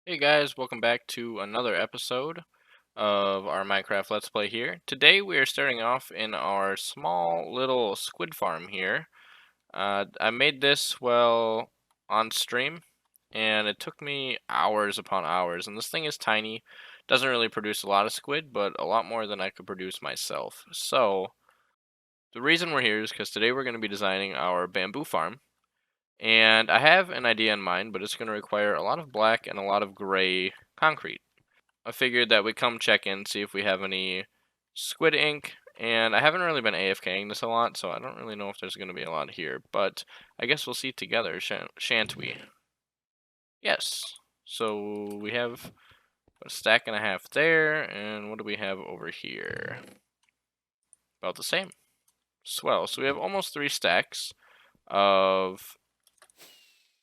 Hey guys, welcome back to another episode of our Minecraft Let's Play here. Today we are starting off in our small little squid farm here. I made this, well, on stream, and it took me hours upon hours, and this thing is tiny. Doesn't really produce a lot of squid, but a lot more than I could produce myself. So, the reason we're here is because today we're going to be designing our bamboo farm. And I have an idea in mind, but it's going to require a lot of black and a lot of gray concrete. I figured that we'd come check in, see if we have any squid ink, and I haven't really been AFKing this a lot, so I don't really know if there's going to be a lot here, but I guess we'll see together, shan't we? Yes. So we have a stack and a half there, and what do we have over here? About the same. Swell. So we have almost 3 stacks of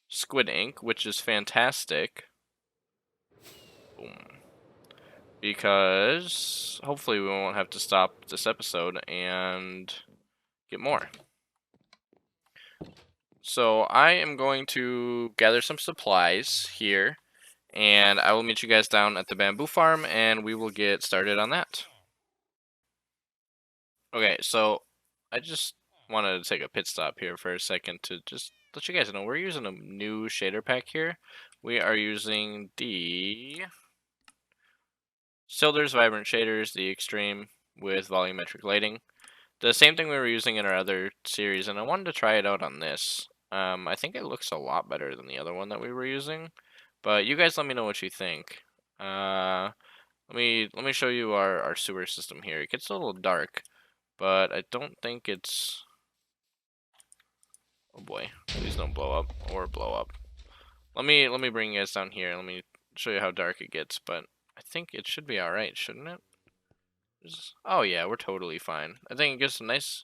squid ink, which is fantastic. Boom. Because hopefully we won't have to stop this episode and get more. So I am going to gather some supplies here, and I will meet you guys down at the bamboo farm, and we will get started on that. Okay, so I just wanted to take a pit stop here for a second to just let you guys know we're using a new shader pack here. We are using the Sildur's Vibrant Shaders, the Extreme with volumetric lighting. The same thing we were using in our other series, and I wanted to try it out on this. I think it looks a lot better than the other one that we were using, but you guys let me know what you think. Let me show you our sewer system here. It gets a little dark, but I don't think it's. Oh boy, please don't blow up or blow up. Let me bring you guys down here. Let me show you how dark it gets, but I think it should be all right, shouldn't it? Oh yeah, we're totally fine. I think it gives some nice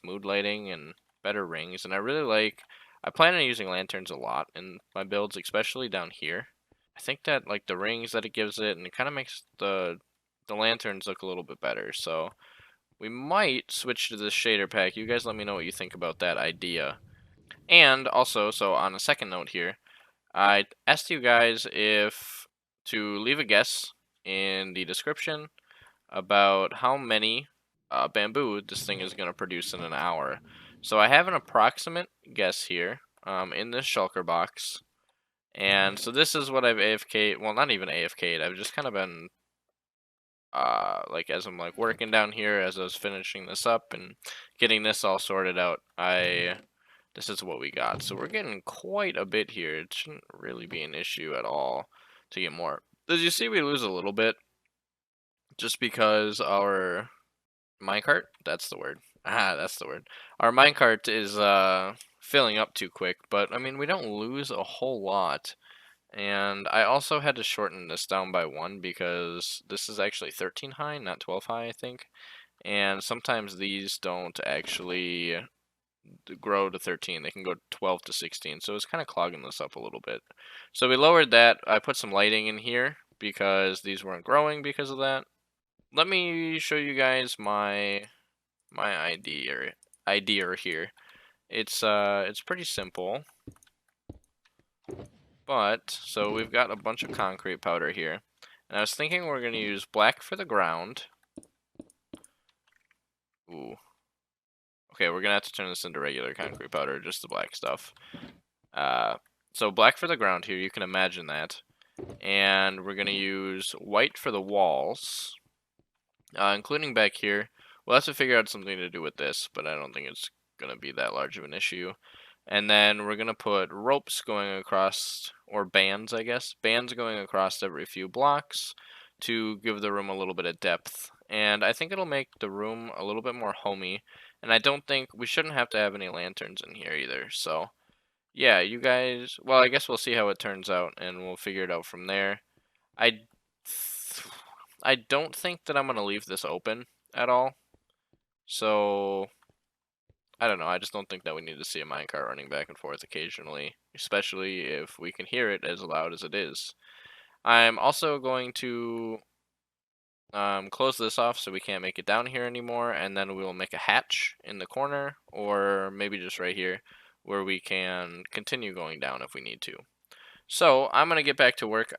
mood lighting and better rings, and I really like. I plan on using lanterns a lot in my builds, especially down here. I think that like the rings that it gives it, and it kind of makes the lanterns look a little bit better. So we might switch to this shader pack. You guys let me know what you think about that idea. And also, so on a second note here, I asked you guys if to leave a guess in the description about how many bamboo this thing is going to produce in an hour. So I have an approximate guess here in this shulker box. And so this is what I've AFK'd, well, not even AFK'd, I've just kind of been, like, as I'm, like, working down here, as I was finishing this up and getting this all sorted out, this is what we got. So we're getting quite a bit here. It shouldn't really be an issue at all to get more. As you see, we lose a little bit just because our minecart? That's the word. Ah, that's the word. Our minecart is filling up too quick, but I mean we don't lose a whole lot. And I also had to shorten this down by 1 because this is actually 13 high, not 12 high, I think. And sometimes these don't actually grow to 13. They can go 12 to 16. So it's kind of clogging this up a little bit. So we lowered that. I put some lighting in here because these weren't growing because of that. Let me show you guys my idea here. It's pretty simple, but so we've got a bunch of concrete powder here, and I was thinking we're gonna use black for the ground. Ooh. Okay, we're gonna have to turn this into regular concrete powder, just the black stuff. So black for the ground here, you can imagine that. And we're gonna use white for the walls, including back here. We'll have to figure out something to do with this, but I don't think it's gonna be that large of an issue. And then we're gonna put ropes going across, or bands, I guess, bands going across every few blocks to give the room a little bit of depth. And I think it'll make the room a little bit more homey. And I don't think we shouldn't have to have any lanterns in here either. So yeah, you guys, well, I guess we'll see how it turns out, and we'll figure it out from there. I I don't think that I'm gonna leave this open at all. So I don't know. I just don't think that we need to see a minecart running back and forth occasionally, especially if we can hear it as loud as it is. I'm also going to close this off so we can't make it down here anymore, and then we will make a hatch in the corner, or maybe just right here, where we can continue going down if we need to. So I'm gonna get to work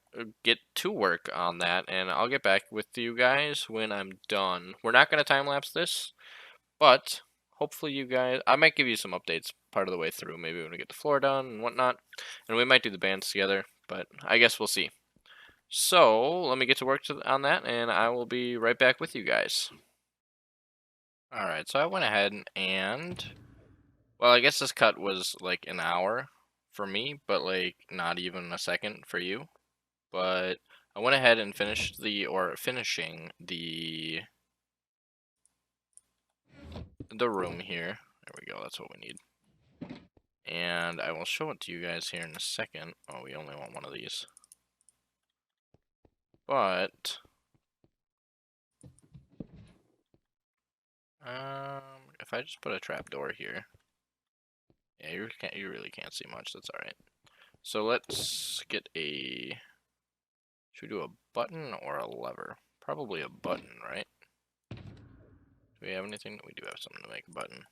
on that, and I'll get back with you guys when I'm done. We're not gonna time lapse this, but hopefully you guys, I might give you some updates part of the way through, maybe when we get the floor done and whatnot, and we might do the bands together, but I guess we'll see. So let me get to work on that, and I will be right back with you guys. Alright, so I went ahead and, well, I guess this cut was like an hour for me, but like not even a second for you. But I went ahead and finishing the room here. There we go, that's what we need. And I will show it to you guys here in a second. Oh, we only want one of these. But if I just put a trapdoor here, yeah, you really can't see much. That's all right. So let's get a. Should we do a button or a lever? Probably a button, right? Do we have anything? We do have something to make a button.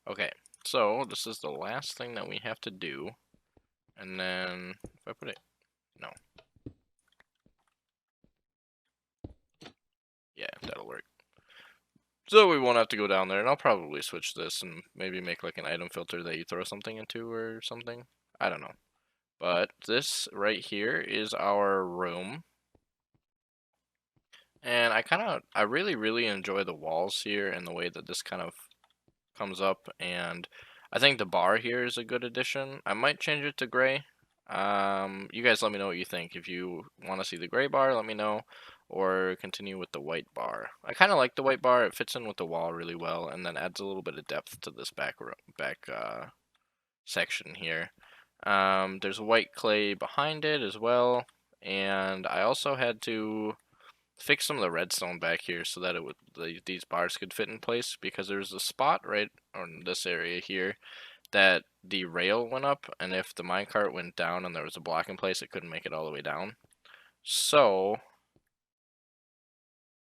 Okay, so this is the last thing that we have to do. And then, if I put it, no. Yeah, that'll work. So we won't have to go down there, and I'll probably switch this and maybe make like an item filter that you throw something into or something. I don't know. But this right here is our room. And I really enjoy the walls here and the way that this kind of comes up, and I think the bar here is a good addition. I might change it to gray. You guys let me know what you think. If you want to see the gray bar, let me know, or continue with the white bar. I kind of like the white bar. It fits in with the wall really well, and then adds a little bit of depth to this back section here. There's white clay behind it as well, and I also had to fix some of the redstone back here so that these bars could fit in place, because there's a spot right on this area here that the rail went up, and if the minecart went down and there was a block in place, it couldn't make it all the way down. So,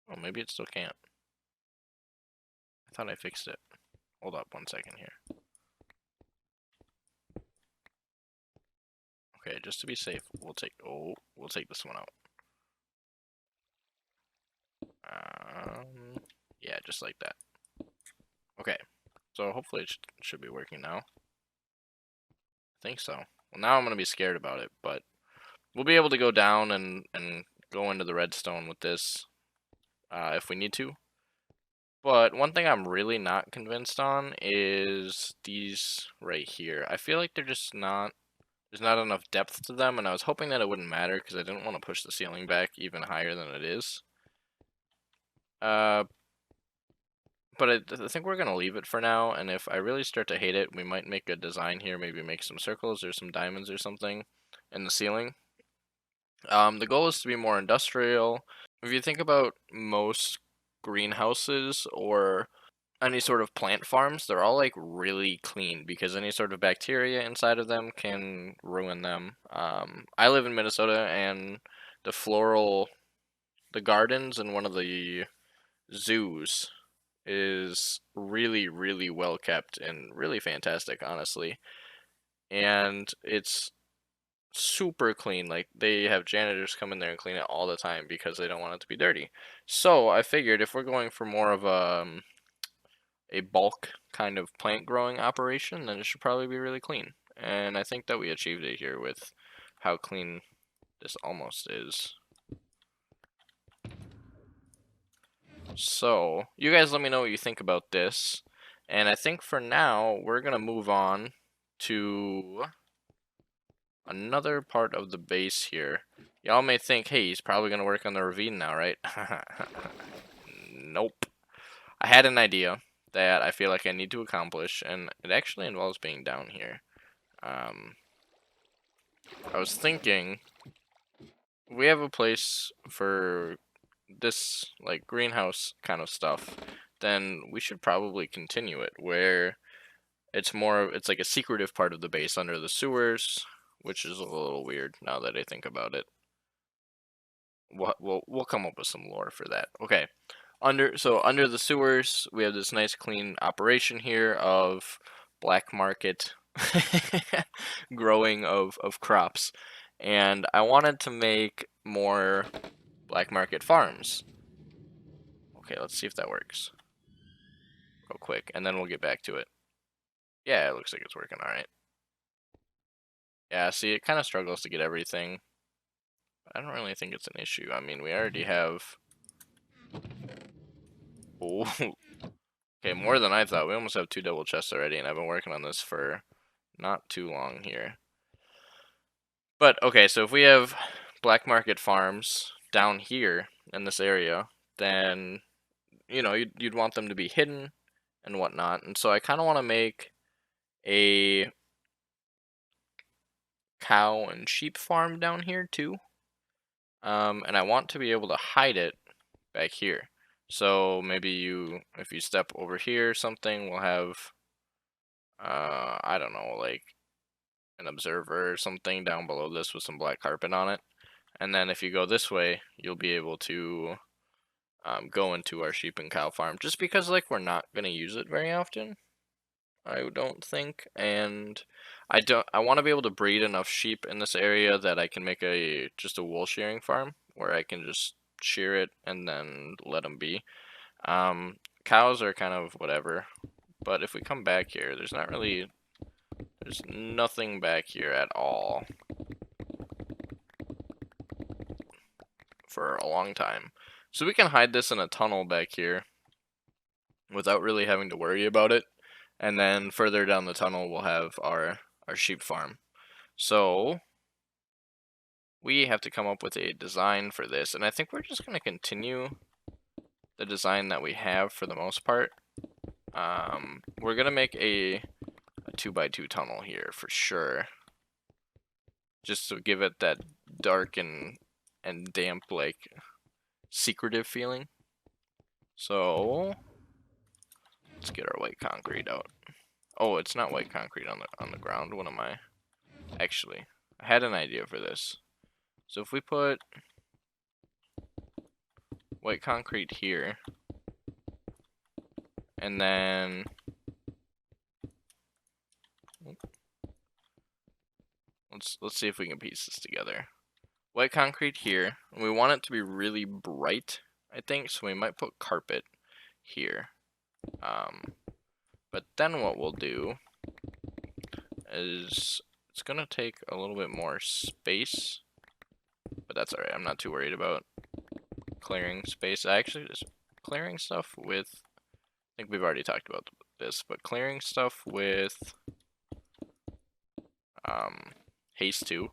oh, maybe it still can't. I thought I fixed it. Hold up 1 second here. Okay, just to be safe, we'll take this one out. Yeah, just like that. Okay, so hopefully it should be working now. I think so. Well, now I'm gonna be scared about it, but we'll be able to go down and go into the redstone with this if we need to. But one thing I'm really not convinced on is these right here. I feel like they're just not, there's not enough depth to them, and I was hoping that it wouldn't matter because I didn't want to push the ceiling back even higher than it is. But I think we're going to leave it for now, and if I really start to hate it, we might make a design here, maybe make some circles or some diamonds or something in the ceiling. The goal is to be more industrial. If you think about most greenhouses or any sort of plant farms, they're all like really clean because any sort of bacteria inside of them can ruin them. I live in Minnesota, and the gardens in one of the zoos is really well kept and really fantastic, honestly. And it's super clean. Like, they have janitors come in there and clean it all the time because they don't want it to be dirty. So I figured if we're going for more of a bulk kind of plant growing operation, then it should probably be really clean. And I think that we achieved it here with how clean this almost is. So, you guys let me know what you think about this. And I think for now, we're going to move on to another part of the base here. Y'all may think, hey, he's probably going to work on the ravine now, right? Nope. I had an idea that I feel like I need to accomplish, and it actually involves being down here. I was thinking, we have a place for this, like, greenhouse kind of stuff, then we should probably continue it, where it's like a secretive part of the base under the sewers, which is a little weird now that I think about it. We'll come up with some lore for that. Okay. Under the sewers, we have this nice clean operation here of black market growing of crops. And I wanted to make more black market farms. Okay, let's see if that works real quick, and then we'll get back to it. Yeah, it looks like it's working all right. Yeah, see, it kind of struggles to get everything. I don't really think it's an issue. I mean, we already have... Oh, okay, more than I thought. We almost have 2 double chests already, and I've been working on this for not too long here. But, okay, so if we have black market farms down here in this area, then, you know, you'd want them to be hidden and whatnot. And so I kind of want to make a cow and sheep farm down here too. And I want to be able to hide it back here. So maybe if you step over here or something, we'll have, I don't know, like an observer or something down below this with some black carpet on it. And then if you go this way, you'll be able to go into our sheep and cow farm. Just because, like, we're not going to use it very often, I don't think. And I want to be able to breed enough sheep in this area that I can make just a wool shearing farm where I can just shear it and then let them be. Cows are kind of whatever, but if we come back here, there's nothing back here at all for a long time. So we can hide this in a tunnel back here without really having to worry about it. And then further down the tunnel, we'll have our sheep farm. So we have to come up with a design for this, and I think we're just going to continue the design that we have for the most part. We're going to make a 2x2 tunnel here for sure, just to give it that dark and damp, like, secretive feeling. So let's get our white concrete out. Oh, it's not white concrete on the ground. What am I? Actually, I had an idea for this. So if we put white concrete here, and then let's see if we can piece this together. White concrete here, and we want it to be really bright, I think, so we might put carpet here. But then what we'll do is it's gonna take a little bit more space, but that's alright. I'm not too worried about clearing space. I actually just clearing stuff with, I think we've already talked about this, but clearing stuff with haste 2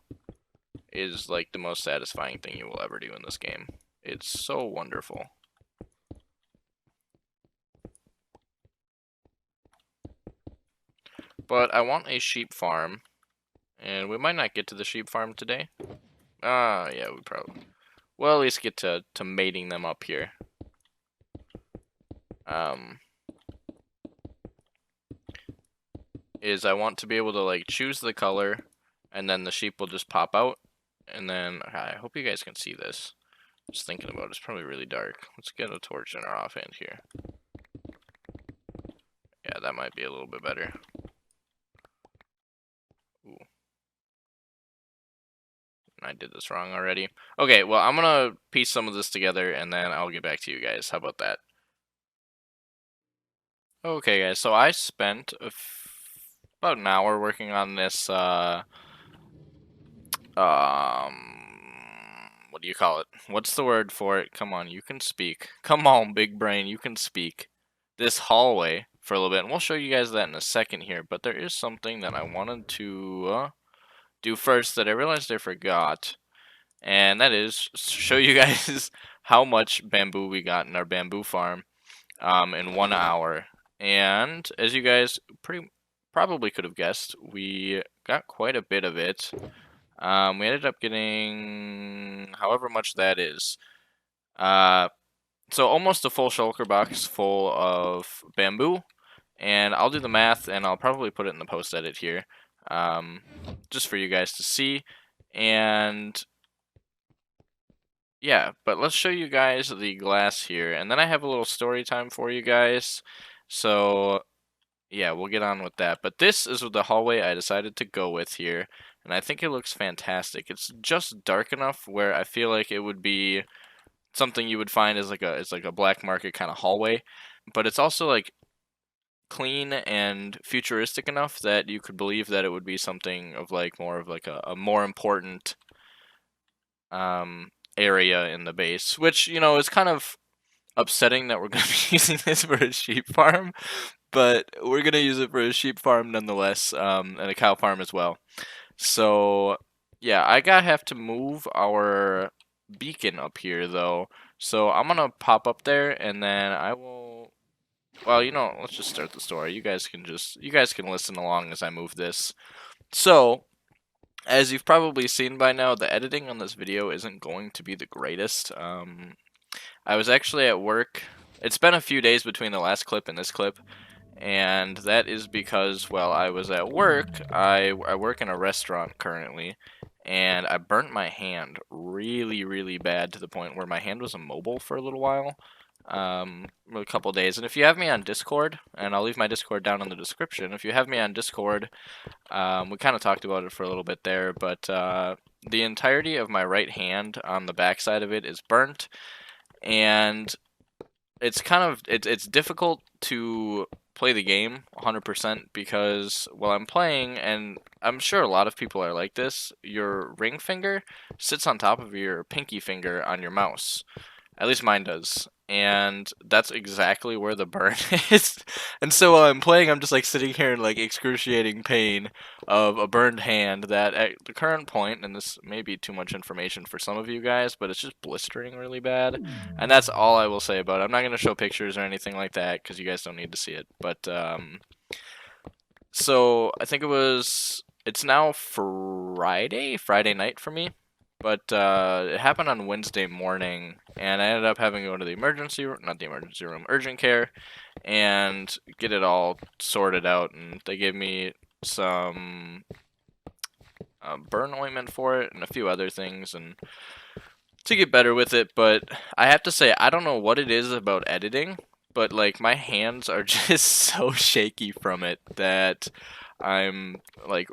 is like the most satisfying thing you will ever do in this game. It's so wonderful. But I want a sheep farm, and we might not get to the sheep farm today. Yeah, we probably. Well, at least get to mating them up here. Is I want to be able to, like, choose the color, and then the sheep will just pop out, and then I hope you guys can see this. Just thinking about it, it's probably really dark. Let's get a torch in our offhand here. Yeah, that might be a little bit better. Ooh. I did this wrong already. Okay, well, I'm gonna piece some of this together, and then I'll get back to you guys. How about that? Okay, guys, so I spent about an hour working on this, what do you call it? What's the word for it? Come on, you can speak. Come on, big brain, you can speak. This hallway for a little bit, and we'll show you guys that in a second here, but there is something that I wanted to do first that I realized I forgot, and that is show you guys how much bamboo we got in our bamboo farm in 1 hour. And as you guys probably could have guessed, we got quite a bit of it. We ended up getting however much that is. So almost a full shulker box full of bamboo. And I'll do the math, and I'll probably put it in the post edit here, just for you guys to see. And yeah, but let's show you guys the glass here, and then I have a little story time for you guys. So yeah, we'll get on with that. But this is the hallway I decided to go with here, and I think it looks fantastic. It's just dark enough where I feel like it would be something you would find as like a black market kind of hallway, but it's also like clean and futuristic enough that you could believe that it would be something of like more of like a more important area in the base, which is kind of upsetting that we're going to be using this for a sheep farm, but we're going to use it for a sheep farm nonetheless, and a cow farm as well. So yeah, I gotta have to move our beacon up here though. So I'm gonna pop up there and then I will. Well, let's just start the story. You guys can listen along as I move this. So, as you've probably seen by now, the editing on this video isn't going to be the greatest. I was actually at work. It's been a few days between the last clip and this clip, and that is because, well, I was at work. I work in a restaurant currently, and I burnt my hand really, really bad to the point where my hand was immobile for a little while, a couple days. And if you have me on Discord, and I'll leave my Discord down in the description, if you have me on Discord, we kind of talked about it for a little bit there, but the entirety of my right hand on the back side of it is burnt, and it's difficult to play the game 100% because while I'm playing, and I'm sure a lot of people are like this, your ring finger sits on top of your pinky finger on your mouse. At least mine does. And that's exactly where the burn is. And so while I'm playing, I'm just like sitting here in like excruciating pain of a burned hand that at the current point, and this may be too much information for some of you guys, but it's just blistering really bad. And that's all I will say about it. I'm not going to show pictures or anything like that because you guys don't need to see it. But, so I think it's now Friday night for me. But it happened on Wednesday morning, and I ended up having to go to the emergency room, not the emergency room, urgent care, and get it all sorted out. And they gave me some burn ointment for it and a few other things, and to get better with it. But I have to say, I don't know what it is about editing, but like my hands are just so shaky from it that I'm like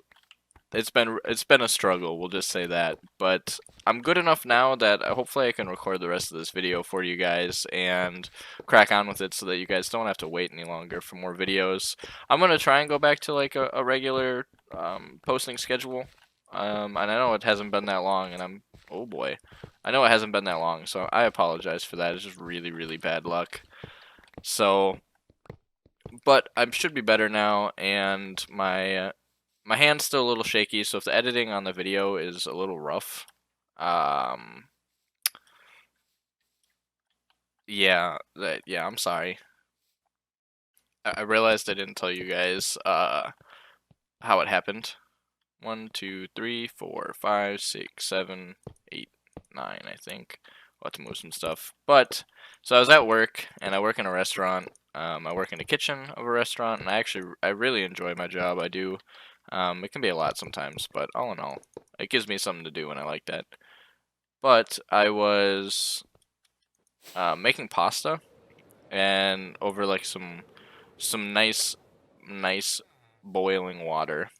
it's been a struggle, we'll just say that. But I'm good enough now that hopefully I can record the rest of this video for you guys and crack on with it so that you guys don't have to wait any longer for more videos. I'm going to try and go back to like a regular posting schedule. And I know it hasn't been that long, and oh boy. I know it hasn't been that long, so I apologize for that. It's just really, really bad luck. So, but I should be better now, and my hand's still a little shaky, so if the editing on the video is a little rough, yeah, I'm sorry. I realized I didn't tell you guys how it happened. 1, 2, 3, 4, 5, 6, 7, 8, 9, I think. I'll have to move some stuff. But, so I was at work, and I work in a restaurant. I work in the kitchen of a restaurant, and I really enjoy my job. I do. It can be a lot sometimes, but all in all, it gives me something to do, and I like that. But I was making pasta, and over like some nice boiling water,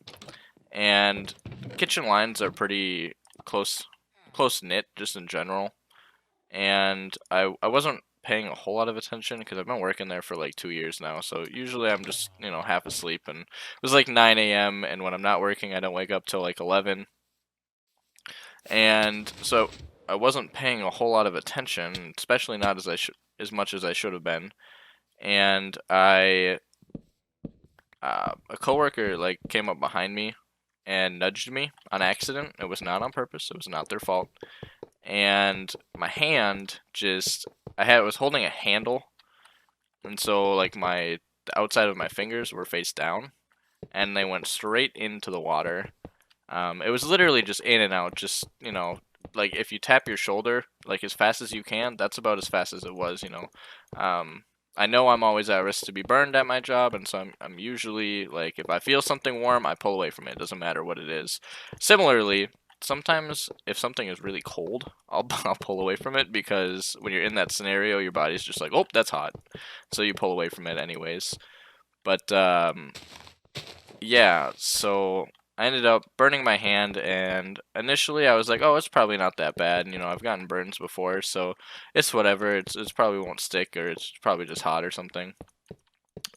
and kitchen lines are pretty close knit just in general, and I wasn't paying a whole lot of attention because I've been working there for like 2 years now, so usually I'm just half asleep, and it was like 9 a.m. and when I'm not working I don't wake up till like 11, and so I wasn't paying a whole lot of attention, especially not as much as I should have been, and a coworker like came up behind me and nudged me on accident. It was not on purpose. It was not their fault. And my hand I was holding a handle, and so like the outside of my fingers were face down, and they went straight into the water. It was literally just in and out, just like if you tap your shoulder like as fast as you can, that's about as fast as it was. I know I'm always at risk to be burned at my job, and so I'm usually like, if I feel something warm, I pull away from it. It doesn't matter what it is. Similarly, sometimes if something is really cold, I'll pull away from it because when you're in that scenario, your body's just like, oh, that's hot, so you pull away from it anyways. But yeah, so I ended up burning my hand, and initially I was like, oh, it's probably not that bad. You know, I've gotten burns before, so it's whatever. It's probably won't stick, or it's probably just hot or something.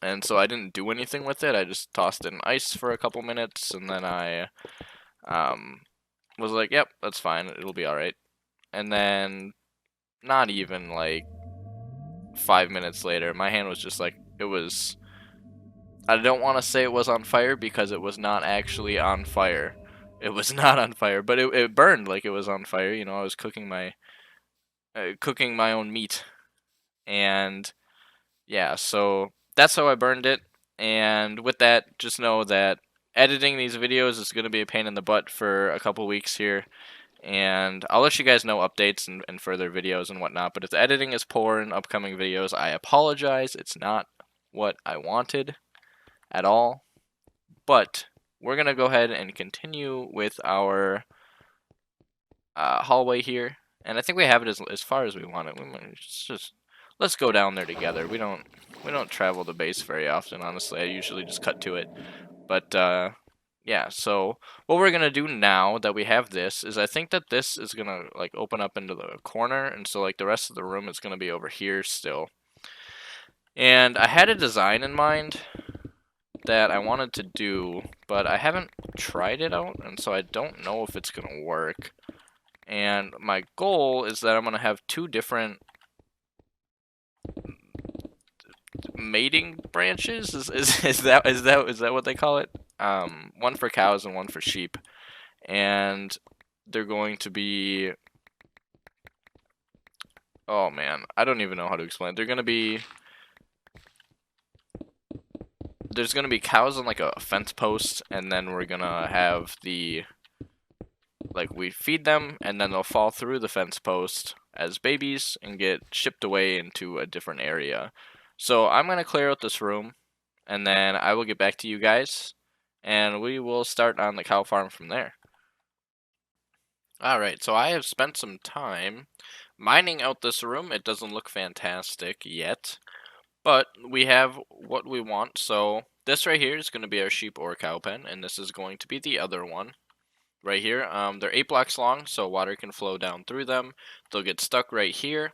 And so I didn't do anything with it. I just tossed it in ice for a couple minutes, and then I um, was like, yep, that's fine. It'll be all right. And then not even like 5 minutes later, my hand was just like, it was. I don't want to say it was on fire because it was not actually on fire. It was not on fire, but it burned like it was on fire. You know, I was cooking my own meat, and yeah, so that's how I burned it. And with that, just know that editing these videos is going to be a pain in the butt for a couple weeks here. And I'll let you guys know updates and further videos and whatnot. But if the editing is poor in upcoming videos, I apologize. It's not what I wanted at all. But we're going to go ahead and continue with our hallway here. And I think we have it as far as we want it. We might just let's go down there together. We don't travel the base very often, honestly. I usually just cut to it. But yeah, so what we're gonna do now that we have this is I think that this is gonna like open up into the corner, and so like the rest of the room is gonna be over here still. And I had a design in mind that I wanted to do, but I haven't tried it out, and so I don't know if it's gonna work. And my goal is that I'm gonna have two different mating branches. Is that what they call it? One for cows and one for sheep, and they're going to be. Oh man, I don't even know how to explain it. They're gonna be. There's gonna be cows on like a fence post, and then we're gonna have the. Like we feed them, and then they'll fall through the fence post as babies and get shipped away into a different area. So I'm gonna clear out this room, and then I will get back to you guys, and we will start on the cow farm from there. Alright, so I have spent some time mining out this room. It doesn't look fantastic yet, but we have what we want. So this right here is going to be our sheep or cow pen, and this is going to be the other one right here. They're 8 blocks long, so water can flow down through them. They'll get stuck right here.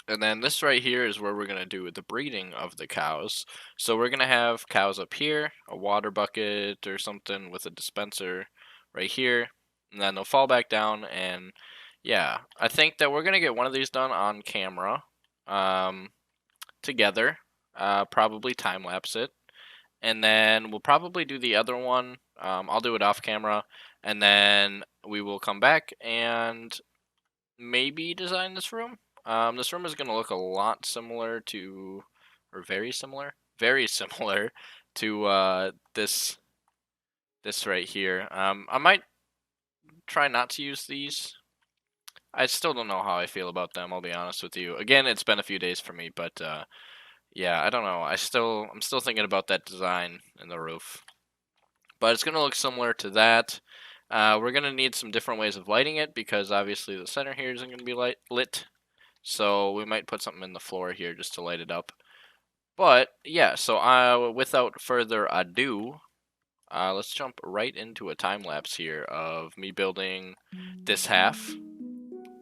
And then this right here is where we're going to do the breeding of the cows. So we're going to have cows up here, a water bucket or something with a dispenser right here. And then they'll fall back down, and yeah, I think that we're going to get one of these done on camera together. Probably time-lapse it. And then we'll probably do the other one. I'll do it off camera. And then we will come back and maybe design this room. This room is going to look a lot similar to, or very similar to this right here. I might try not to use these. I still don't know how I feel about them, I'll be honest with you. Again, it's been a few days for me, but yeah, I don't know. I'm still thinking about that design in the roof. But it's going to look similar to that. We're going to need some different ways of lighting it because obviously the center here isn't going to be lit. So we might put something in the floor here just to light it up. But yeah, so without further ado, let's jump right into a time lapse here of me building this half,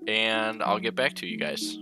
and I'll get back to you guys.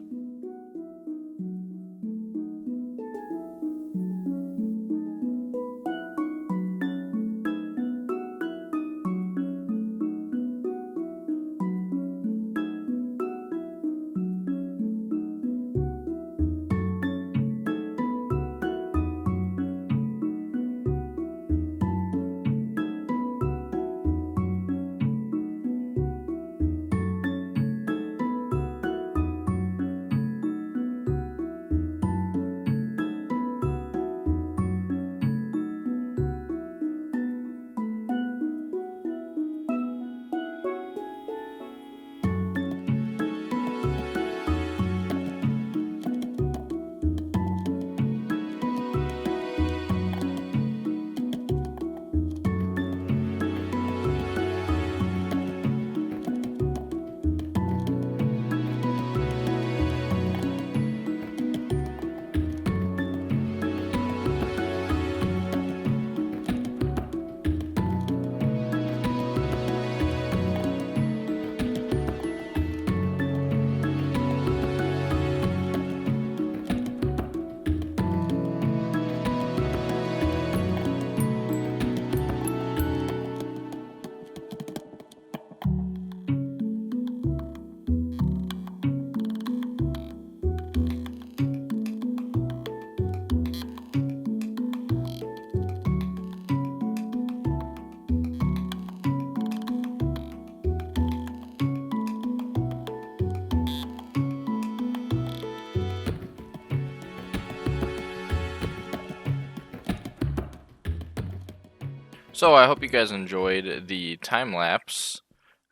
So I hope you guys enjoyed the time lapse.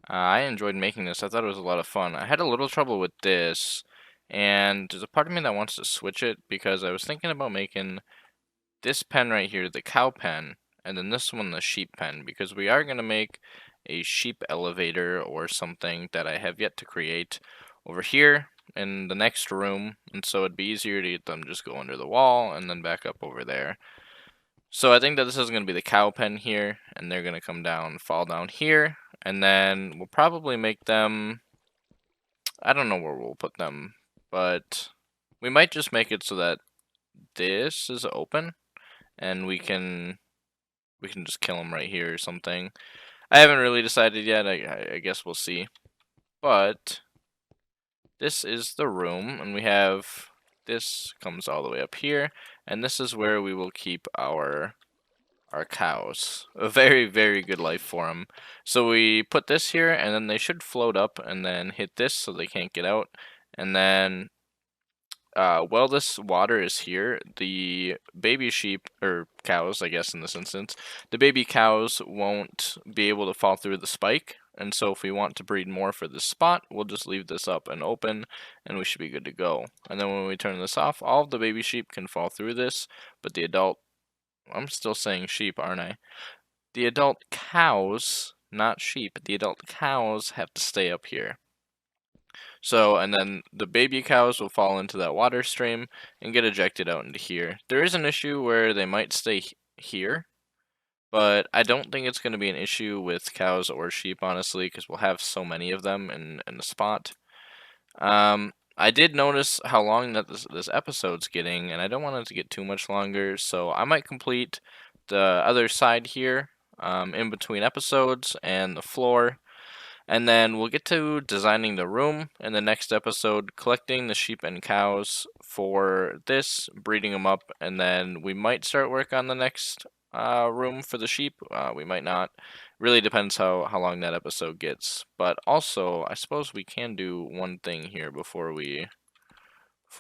I enjoyed making this. I thought it was a lot of fun. I had a little trouble with this, and there's a part of me that wants to switch it because I was thinking about making this pen right here the cow pen, and then this one the sheep pen, because we are going to make a sheep elevator or something that I have yet to create over here in the next room, and so it'd be easier to get them just go under the wall and then back up over there. So I think that this is going to be the cow pen here, and they're going to come down, fall down here, and then we'll probably make them, I don't know where we'll put them, but we might just make it so that this is open, and we can just kill them right here or something. I haven't really decided yet, I guess we'll see. But this is the room, and we have, this comes all the way up here, and this is where we will keep our cows. A very, very good life for them. So we put this here, and then they should float up and then hit this so they can't get out. And then, while this water is here, the baby sheep, or cows, I guess in this instance, the baby cows won't be able to fall through the spike. And so if we want to breed more for this spot, we'll just leave this up and open, and we should be good to go. And then when we turn this off, all of the baby sheep can fall through this, but the adult, I'm still saying sheep, aren't I? The adult cows, not sheep, the adult cows have to stay up here. So, and then the baby cows will fall into that water stream and get ejected out into here. There is an issue where they might stay here, but I don't think it's going to be an issue with cows or sheep, honestly, because we'll have so many of them in the spot. I did notice how long that this episode's getting, and I don't want it to get too much longer, so I might complete the other side here, in between episodes, and the floor. And then we'll get to designing the room in the next episode, collecting the sheep and cows for this, breeding them up, and then we might start work on the next room for the sheep. We might not. Really depends how long that episode gets. But also, I suppose we can do one thing here before we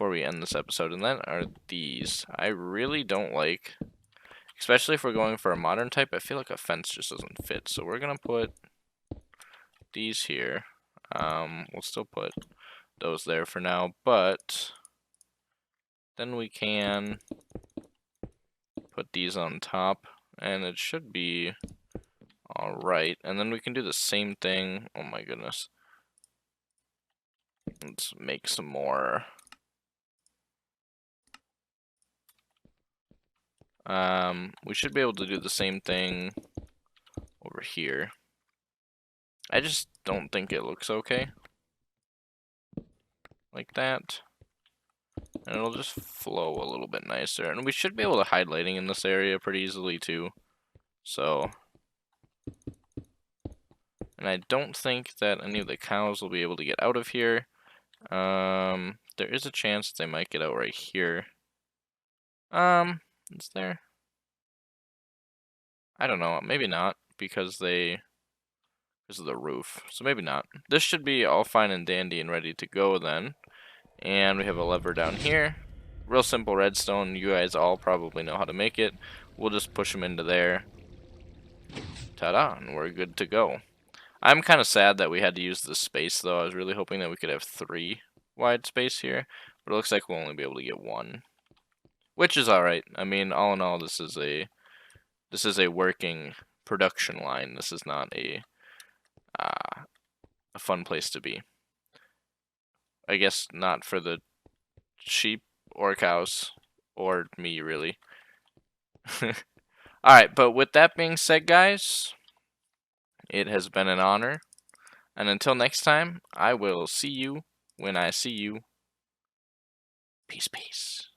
end this episode, and that are these. I really don't like, especially if we're going for a modern type, I feel like a fence just doesn't fit. So we're going to put these here. We'll still put those there for now, but then we can put these on top, and it should be alright. And then we can do the same thing. Oh my goodness. Let's make some more. We should be able to do the same thing over here. I just don't think it looks okay. Like that. And it'll just flow a little bit nicer. And we should be able to hide lighting in this area pretty easily too. So, and I don't think that any of the cows will be able to get out of here. There is a chance they might get out right here. Is there? I don't know, maybe not, because of the roof. So maybe not. This should be all fine and dandy and ready to go then. And we have a lever down here. Real simple redstone. You guys all probably know how to make it. We'll just push them into there. Ta-da, and we're good to go. I'm kind of sad that we had to use this space, though. I was really hoping that we could have 3 wide space here, but it looks like we'll only be able to get 1, which is alright. I mean, all in all, this is a working production line. This is not a fun place to be. I guess not for the sheep or cows or me, really. Alright, but with that being said, guys, it has been an honor. And until next time, I will see you when I see you. Peace, peace.